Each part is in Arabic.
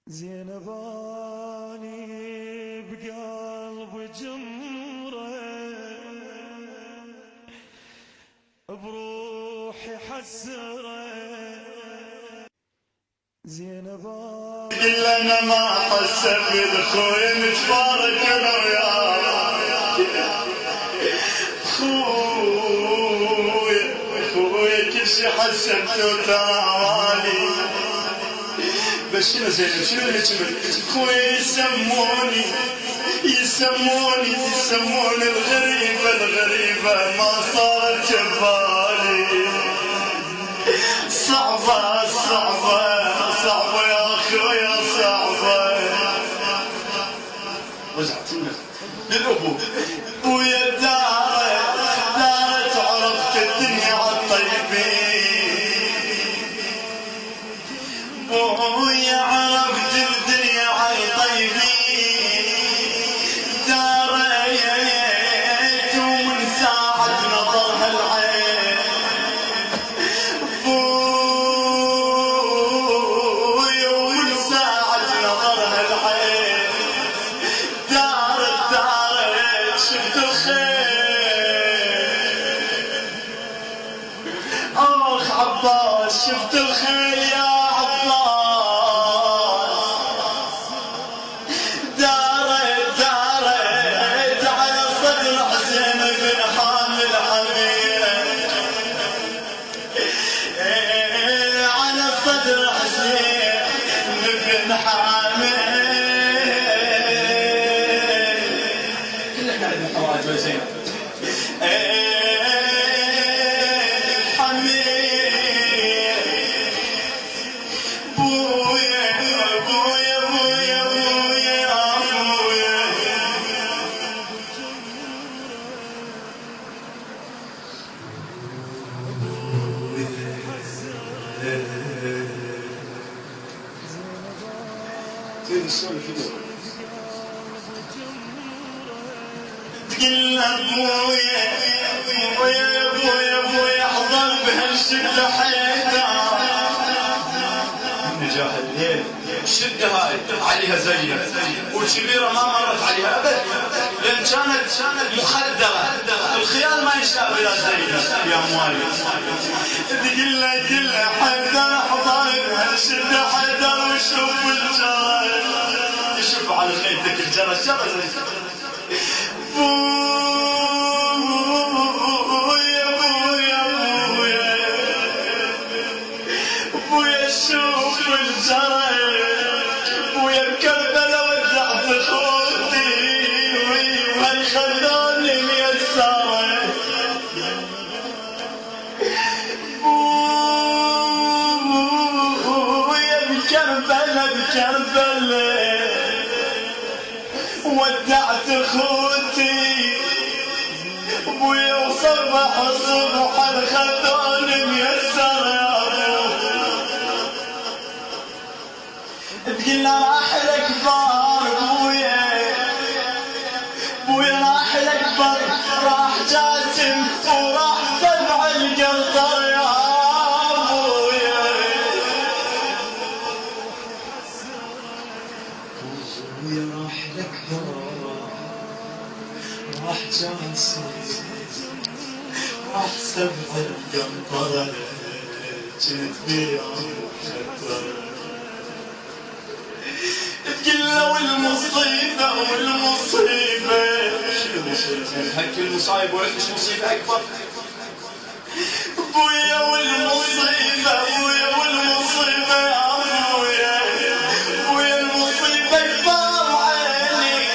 زينباني بقلب جمرة بروحي حسرة زينباني قل انا ما حسب بالخوي نتفارق انا وياك خويا كل شي حسبته تعالي بس شنو زينب شنو اللي جمل خويا يسموني الغريبة ما صارت ببالي صعبة يا خويا صعبة وزعتنا للأبو ويا دارت عرفت الدنيا عالطيبين ويا عرفت الدنيا عالطيبين دارت ومن ساعة نظرها العين ومن ساعة نظرها العين دارت شفت الخير آخ عباس شفت الخير يا عباس دارت على صدر حسين بن حامل حمير على صدر حسين بن حامل كلنا قاعد نحواج وزين تقول ابويا احضر بهالشده حيدر نجاح الليل الشده هاي عليها زينب والكبيره ما مرت عليها ابد لان كانت مخدره الخيال ما يشتاق الى زينب يا موالي تقول له حيدر احضر بهالشده حيدر وشوف الجرس يشوف على خيتك الجرس بويا شوف الجرس بويا بكربلة ودعت خوتي وهل خلوني ميسرة بويا بكربلة ودعت خوتي ابويا وصبح الخدون ميسر يا ابو تقلنا راح الاكبر بويا راح الاكبر راح جاسم وراح سبع القنطر يا ابويا راح الاكبر راح جاسم راح سبع القنطرة جيت بيا مخدر تقول له والمصيبة شنو المصيبة؟ حكي المصايب وعندك مصيبة أكبر بويا والمصيبة يا أبويا بويا المصيبة كبار عيني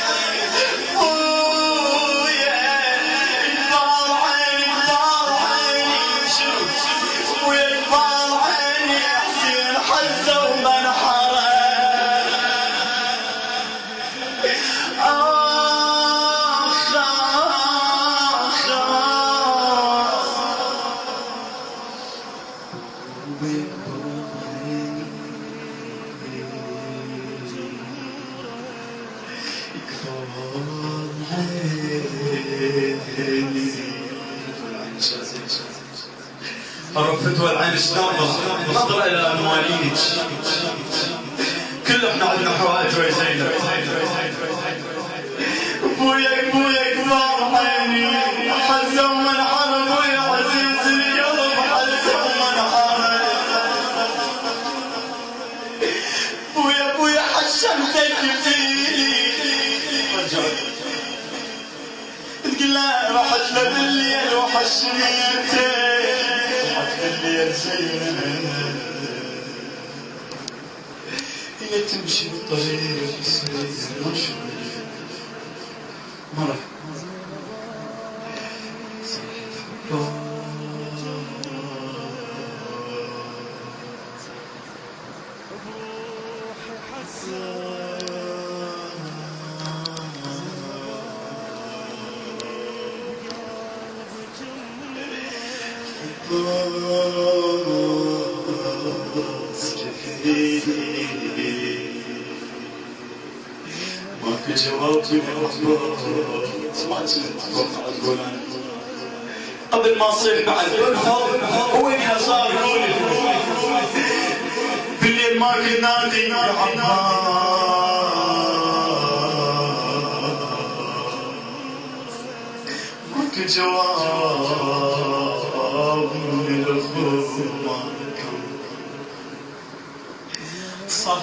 الفتوى العين شلون نظرة إلى مواليدك كل احنا عندنا حوائج ويا زينب بويا كبار عيني حزوا من حرب ويا عزيز القلب حزوا من حرب بويا حشمتك فيني تقول لا رحت له بالليل وحشميتك رحت بالليل زينب هي تمشي بالطريق مشي مرة ماكو جواب قبل ما اصير بعد هو اللي صار يقول بالليل ما كنت نادي يا ماكو جواب من الخوف ماكو صح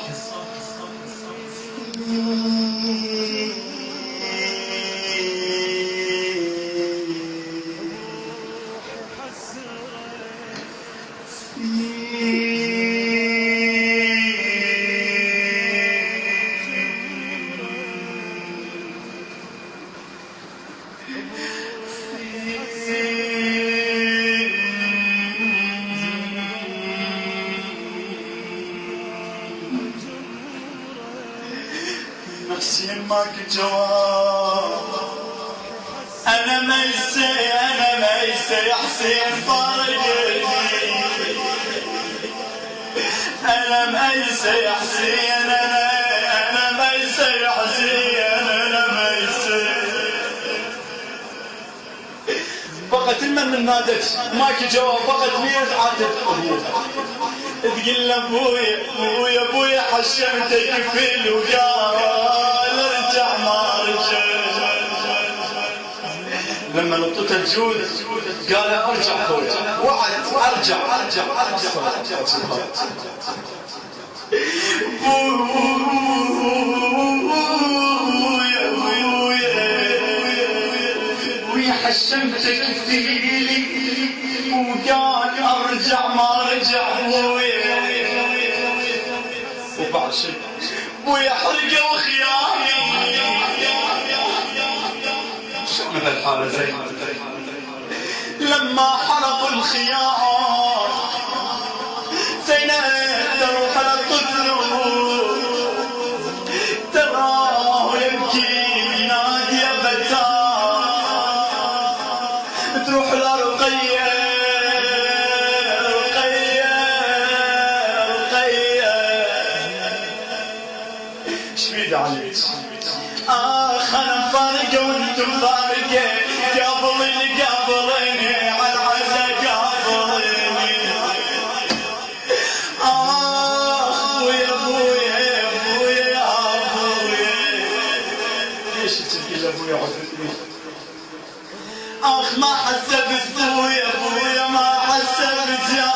حسين ماك جواب انا ميسي يا حسين فارقني انا ميسي يا حسين انا ميسي يا حسين انا ميسي فقط من نادت ماك جواب فقط ميز عاتب تقول له ابويا حشمتك في الوقال ارجع ما رجع لما نطته الجود قال ارجع خويا وعد ارجع ابويا حشمتك في وقال ارجع ما رجع وبعد شيء بويا حرقه وخيامي شلون بهالحاله زين لما حرقوا الخيام زينب تروح للطفل تراه يبكي ينادي يا فتاه تروح لرقيه انا فارقه وانتم فارقه قابليني على العزا قابليني ابويا ليش تبكي لابويا عزتني ما حسبت ابويا ما حسبت يا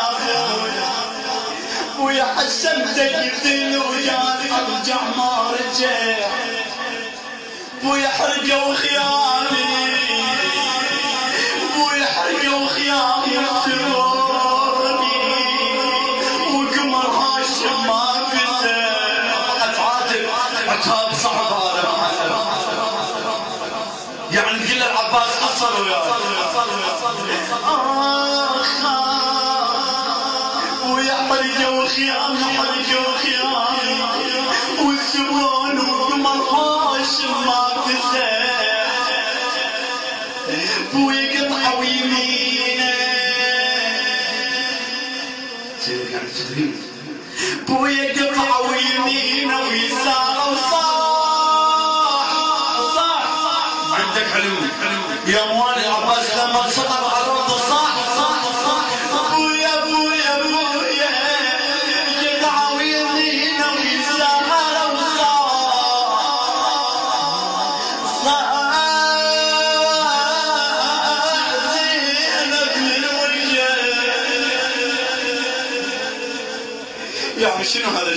ابويا حشمتك بدين وياك ارجع ما رجع بويا حرقه وخيامي بويا حرقه وخيامي اقتلوني وقمر هاشم ما في زين فقط عتاب صعب هذا يعني تقول العباس قصر وياك بويا حرقه وخيامي والسبون وقمر هاشم ما في بويا قطعه ويمينه بويا قطعه ويمينه ويساره وصاح عندك علوم يا موالي العباس لما سقط على الارض صاح بويا قطعه ويمينه ويساره وصاح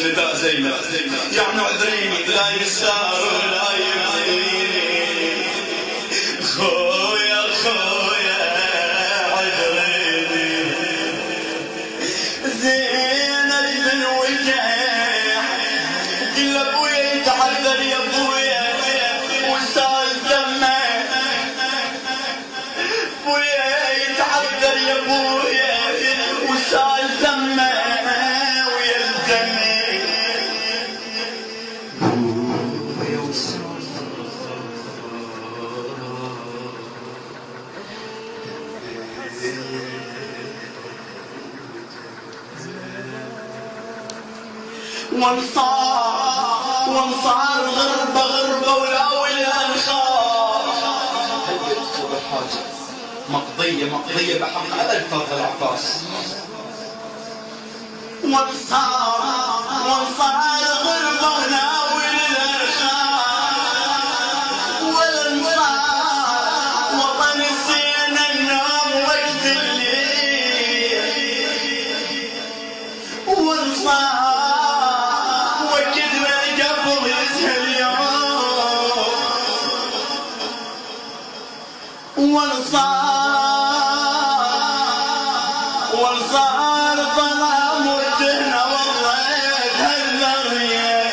نداء زينب يعني اعذريني لا يسار ولا يمزيني خويا عذريني زينب بن وجع قل ابويا يتعذر يا ابويا وسال دمه ابويا يتعذر يا ابويا وسال دمه وانصار غربة ولاوي الأنخار مقضية بحق أبا الفضل العباس وانصار غربة ولاوي الأنخار والانصار وطن السين النوم وقت الليل وانصار والصار طلع موتنا والله هالذرية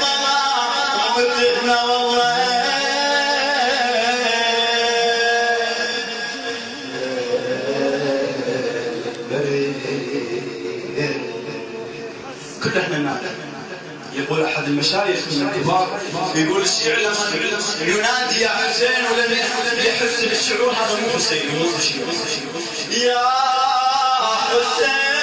طلع موتنا والله كل احنا نعلم. يقول أحد المشايخ من الكبار يقول الشيعي ينادي يا حسين ولم يحس بالشعور هذا مو حسين يا حسين